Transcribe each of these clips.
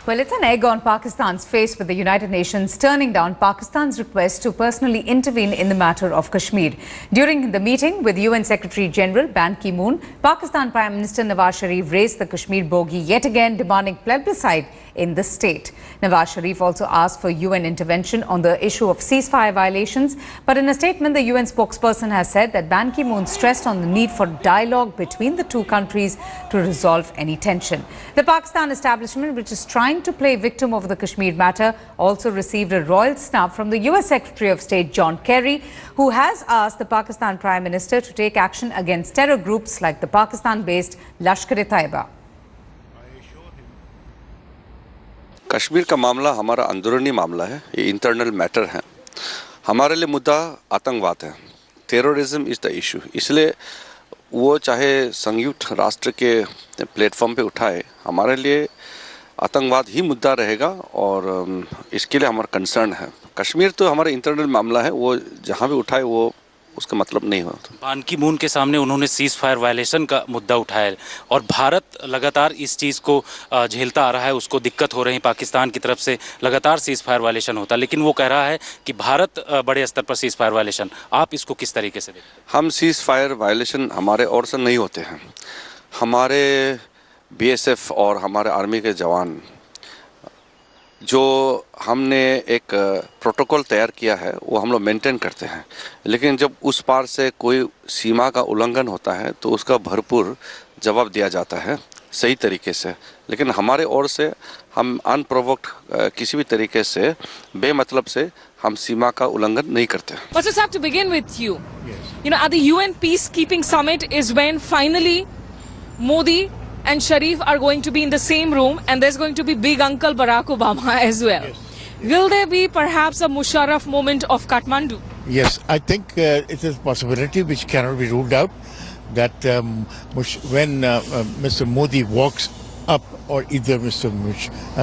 Well, it's an egg on Pakistan's face with the United Nations turning down Pakistan's request to personally intervene in the matter of Kashmir. During the meeting with UN Secretary General Ban Ki-moon, Pakistan Prime Minister Nawaz Sharif raised the Kashmir bogey yet again, demanding plebiscite in the state. Nawaz Sharif also asked for UN intervention on the issue of ceasefire violations. But in a statement, the UN spokesperson has said that Ban Ki-moon stressed on the need for dialogue between the two countries to resolve any tension. The Pakistan establishment, which is trying to play victim over the Kashmir matter, also received a royal snub from the US Secretary of State John Kerry, who has asked the Pakistan Prime Minister to take action against terror groups like the Pakistan-based Lashkar-e-Taiba. Kashmir का मामला हमारा अंदरूनी मामला है, ये internal matter है। हमारे लिए मुद्दा आतंकवाद है, टेररिज्म इज़ द इशू। इसलिए वो चाहे संयुक्त राष्ट्र के प्लेटफॉर्म पे उठाए, हमारे लिए आतंकवाद ही मुद्दा रहेगा और इसके लिए हमारा कंसर्न है। कश्मीर तो हमारा इंटरनल मामला है, वो जहाँ भी उठाए वो उसका मतलब नहीं होता। बान की मून के सामने उन्होंने सीज फायर वायलेशन का मुद्दा उठाया और भारत लगातार इस चीज़ को झेलता आ रहा है, उसको दिक्कत हो रही है, पाकिस्तान की तरफ से लगातार सीज फायर वायलेशन होता है, लेकिन वो कह रहा है कि भारत बड़े स्तर पर सीज फायर वायलेशन। आप इसको किस तरीके से देखते हैं? हम सीज फायर वायलेशन हमारे ओर से नहीं होते हैं। हमारे BSF और हमारे आर्मी के जवान जो हमने एक प्रोटोकॉल तैयार किया है वो हम लोग मेंटेन करते हैं, लेकिन जब उस पार से कोई सीमा का उल्लंघन होता है तो उसका भरपूर जवाब दिया जाता है सही तरीके से। लेकिन हमारे ओर से हम अनप्रोवोक्ड किसी भी तरीके से बेमतलब से हम सीमा का उल्लंघन नहीं करते। But just have to begin with you. Yes. You know, at the UN Peacekeeping Summit is when finally Modi and Sharif are going to be in the same room, and there's going to be big Uncle Barack Obama as well. Yes. Will there be perhaps a Musharraf moment of Kathmandu? Yes, I think it is a possibility which cannot be ruled out that when Mr. Modi walks up or either Mr.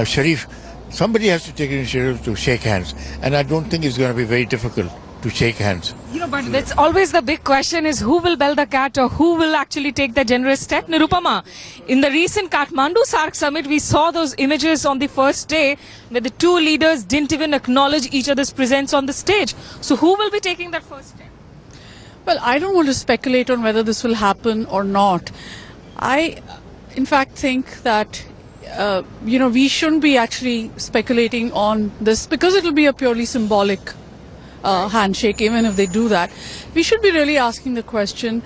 Sharif, somebody has to take initiative to shake hands, and I don't think it's going to be very difficult to shake hands. You know, but that's always the big question is who will bell the cat or who will actually take the generous step. Nirupama, in the recent Kathmandu SAARC summit, we saw those images on the first day where the two leaders didn't even acknowledge each other's presence on the stage. So who will be taking that first step? Well, I don't want to speculate on whether this will happen or not. I, in fact, think that we shouldn't be actually speculating on this because it will be a purely symbolic handshake. Even if they do that, we should be really asking the question,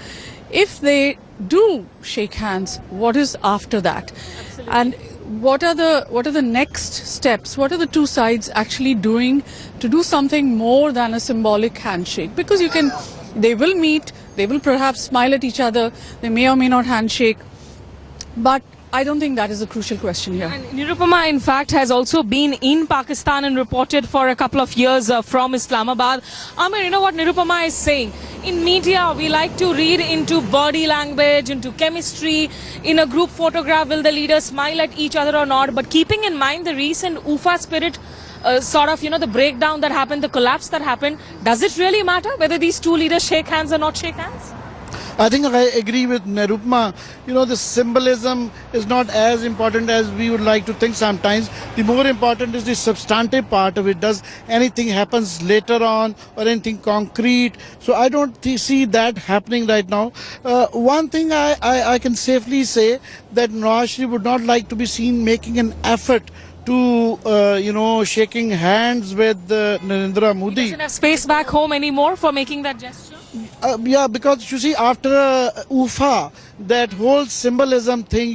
if they do shake hands, what is after that? Absolutely. And what are the next steps? What are the two sides actually doing to do something more than a symbolic handshake? Because they will meet, they will perhaps smile at each other, they may or may not handshake, but I don't think that is a crucial question here. And Nirupama, in fact, has also been in Pakistan and reported for a couple of years from Islamabad. Amir, you know what Nirupama is saying? In media, we like to read into body language, into chemistry. In a group photograph, will the leaders smile at each other or not? But keeping in mind the recent UFA spirit, the breakdown that happened, the collapse that happened, does it really matter whether these two leaders shake hands or not shake hands? I think I agree with Nirupama. The symbolism is not as important as we would like to think sometimes. The more important is the substantive part of it. Does anything happens later on or anything concrete? So I don't see that happening right now. One thing I can safely say that Nawaz Sharif would not like to be seen making an effort to, shaking hands with Narendra Modi. He doesn't have space back home anymore for making that gesture? Yeah, because you see, after UFA, that whole symbolism thing,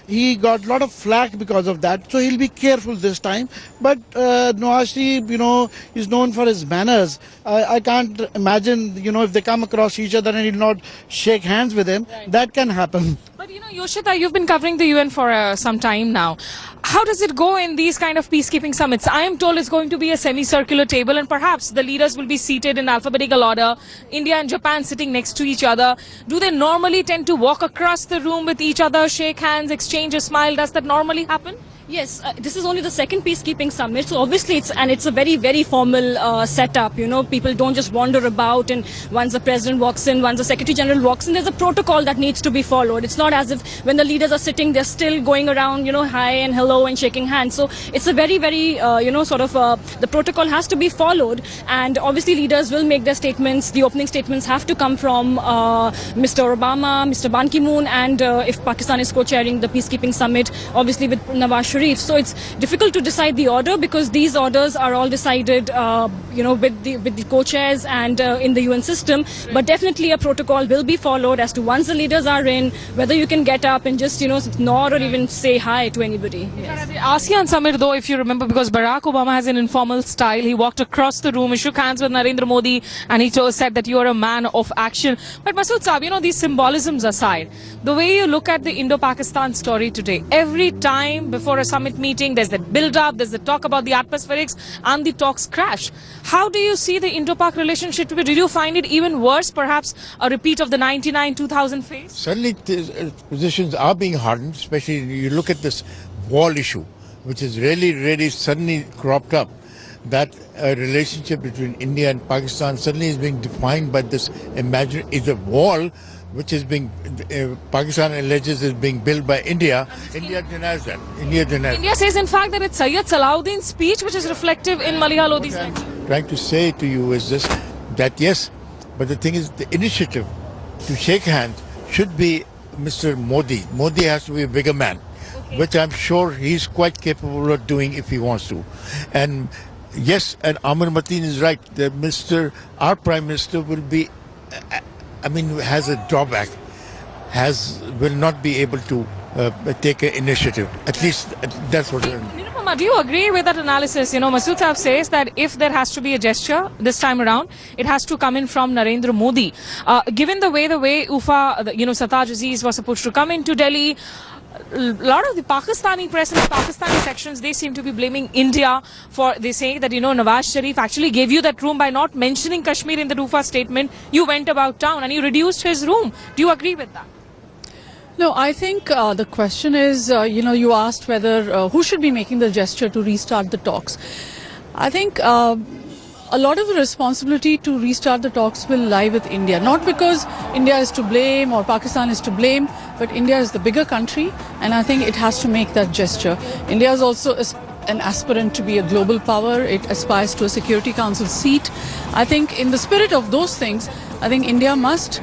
he got a lot of flack because of that. So he'll be careful this time. But Nawaz Sharif, is known for his manners. I can't imagine, if they come across each other and he'll not shake hands with him. Right. That can happen. But Yoshita, you've been covering the UN for some time now. How does it go in these kind of peacekeeping summits? I am told it's going to be a semicircular table and perhaps the leaders will be seated in alphabetical order, India and Japan sitting next to each other. Do they normally tend to walk across the room with each other, shake hands, exchange a smile? Does that normally happen? Yes, this is only the second peacekeeping summit, so obviously it's a very, very formal setup. You know, people don't just wander about, and once the president walks in, once the secretary general walks in, there's a protocol that needs to be followed. It's not as if when the leaders are sitting, they're still going around, you know, hi and hello and shaking hands. So it's a very, very, the protocol has to be followed, and obviously leaders will make their statements. The opening statements have to come from Mr. Obama, Mr. Ban Ki-moon, and if Pakistan is co-chairing the peacekeeping summit, obviously with Nawaz Sharif. So it's difficult to decide the order because these orders are all decided, with the co-chairs and in the UN system. But definitely a protocol will be followed as to once the leaders are in, whether you can get up and just, nod or even say hi to anybody. At the ASEAN summit, though, if you remember, because Barack Obama has an informal style, he walked across the room, he shook hands with Narendra Modi, and he said that you are a man of action. But Masood Saab, these symbolisms aside, the way you look at the Indo-Pakistan story today, every time before a summit meeting, there's that build-up, there's the talk about the atmospherics, and the talks crash. How do you see the Indo-Pak relationship to be? Did you find it even worse, perhaps a repeat of the 99-2000 phase? Certainly, positions are being hardened, especially you look at this wall issue, which is really suddenly cropped up. That relationship between India and Pakistan suddenly is being defined by this imaginary is a wall, which is being Pakistan alleges is being built by India. India denies that. India says, in fact, that it's Sayyid Salahuddin's speech which is reflective in Maliha Lodi's lecture. Trying to say to you is this, that yes, but the thing is the initiative to shake hands should be Mr. Modi. Modi has to be a bigger man, which I'm sure he's quite capable of doing if he wants to. And yes, and Amir Mateen is right. Our Prime Minister will be, has a drawback, will not be able to take an initiative. At least that's what. Nirupama, do you agree with that analysis? Masood Saab says that if there has to be a gesture this time around, it has to come in from Narendra Modi. Given the way UFA, Sartaj Aziz was supposed to come into Delhi, a lot of the Pakistani press and the Pakistani sections, they seem to be blaming India for, they say that, Nawaz Sharif actually gave you that room by not mentioning Kashmir in the UFA statement. You went about town and you reduced his room. Do you agree with that? No, I think the question is, you asked whether who should be making the gesture to restart the talks. I think a lot of the responsibility to restart the talks will lie with India. Not because India is to blame or Pakistan is to blame, but India is the bigger country, and I think it has to make that gesture. India is also an aspirant to be a global power. It aspires to a Security Council seat. I think in the spirit of those things, I think India must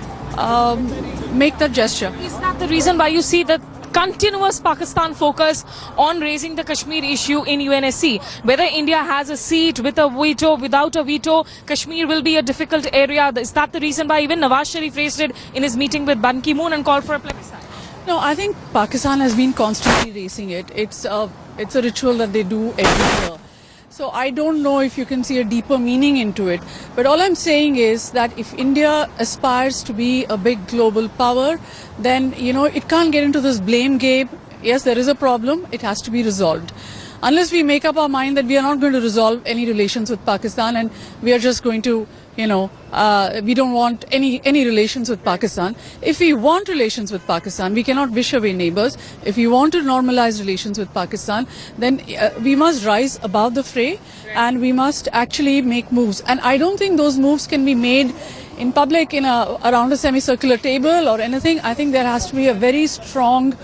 make that gesture. Is that the reason why you see that continuous Pakistan focus on raising the Kashmir issue in UNSC? Whether India has a seat with a veto, without a veto, Kashmir will be a difficult area. Is that the reason why even Nawaz Sharif raised it in his meeting with Ban Ki-moon and called for a plebiscite? No, I think Pakistan has been constantly raising it. It's a ritual that they do every year. So I don't know if you can see a deeper meaning into it. But all I'm saying is that if India aspires to be a big global power, then, it can't get into this blame game. Yes, there is a problem. It has to be resolved. Unless we make up our mind that we are not going to resolve any relations with Pakistan and we are just going to, we don't want any relations with Pakistan. If we want relations with Pakistan, we cannot wish away neighbors. If we want to normalize relations with Pakistan, then we must rise above the fray and we must actually make moves. And I don't think those moves can be made in public around a semicircular table or anything. I think there has to be a very strong,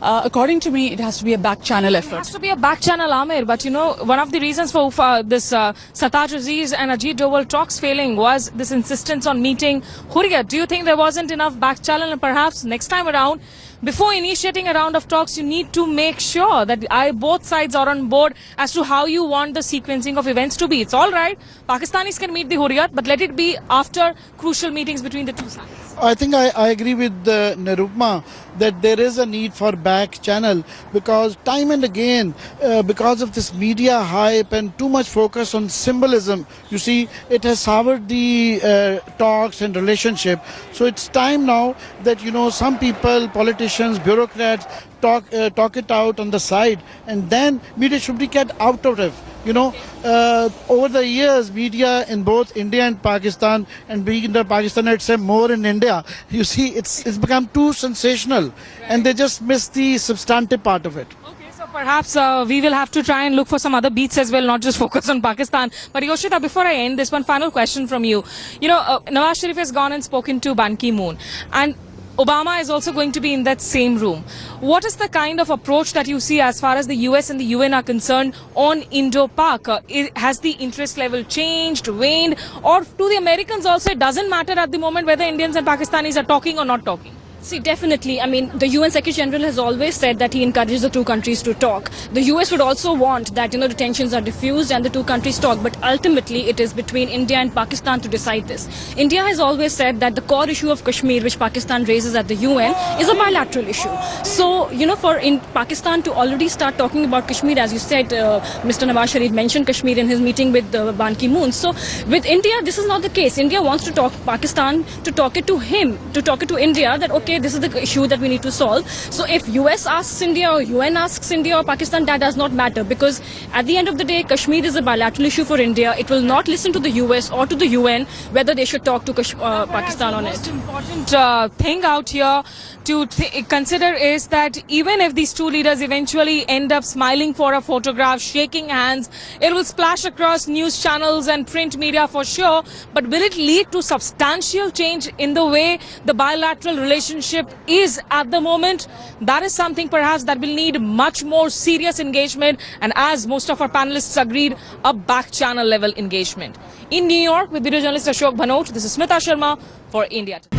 according to me, it has to be a back channel effort. It has to be a back channel, Amir. But one of the reasons for this Sartaj Aziz and Ajit Doval talks failing was this insistence on meeting Hurriyat. Do you think there wasn't enough back channel, and perhaps next time around, before initiating a round of talks, you need to make sure that both sides are on board as to how you want the sequencing of events to be? It's all right, Pakistanis can meet the Hurriyat, but let it be after crucial meetings between the two sides. I think I agree with Nirupma that there is a need for back channel, because time and again, because of this media hype and too much focus on symbolism, you see, it has soured the talks and relationship. So it's time now that, some people, politicians, bureaucrats talk it out on the side, and then media should be kept out of it. Over the years, media in both India and Pakistan, and being in Pakistan, I'd say more in India, you see, it's become too sensational, and they just miss the substantive part of it. Okay, so Perhaps we will have to try and look for some other beats as well, not just focus on Pakistan. But Yoshita, before I end this, one final question from you. You know, Nawaz Sharif has gone and spoken to Ban Ki-moon, and Obama is also going to be in that same room. What is the kind of approach that you see as far as the US and the UN are concerned on Indo-Pak? Has the interest level changed, waned, or to the Americans also it doesn't matter at the moment whether Indians and Pakistanis are talking or not talking? See, definitely. I mean, the UN Secretary General has always said that he encourages the two countries to talk. The US would also want that, the tensions are diffused and the two countries talk. But ultimately, it is between India and Pakistan to decide this. India has always said that the core issue of Kashmir, which Pakistan raises at the UN, is a bilateral issue. So, for in Pakistan to already start talking about Kashmir, as you said, Mr. Nawaz Sharif mentioned Kashmir in his meeting with Ban Ki-moon. So, with India, this is not the case. India wants to talk Pakistan, to talk it to him, to talk it to India that, okay, this is the issue that we need to solve. So if US asks India or UN asks India or Pakistan, that does not matter, because at the end of the day, Kashmir is a bilateral issue for India. It will not listen to the US or to the UN whether they should talk to Pakistan on it. The most important thing out here to consider is that even if these two leaders eventually end up smiling for a photograph, shaking hands, it will splash across news channels and print media for sure. But will it lead to substantial change in the way the bilateral relationship is at the moment? That is something perhaps that will need much more serious engagement, and as most of our panelists agreed, a back channel level engagement. In New York with video journalist Ashok Bhanot, this is Smita Sharma for India Today.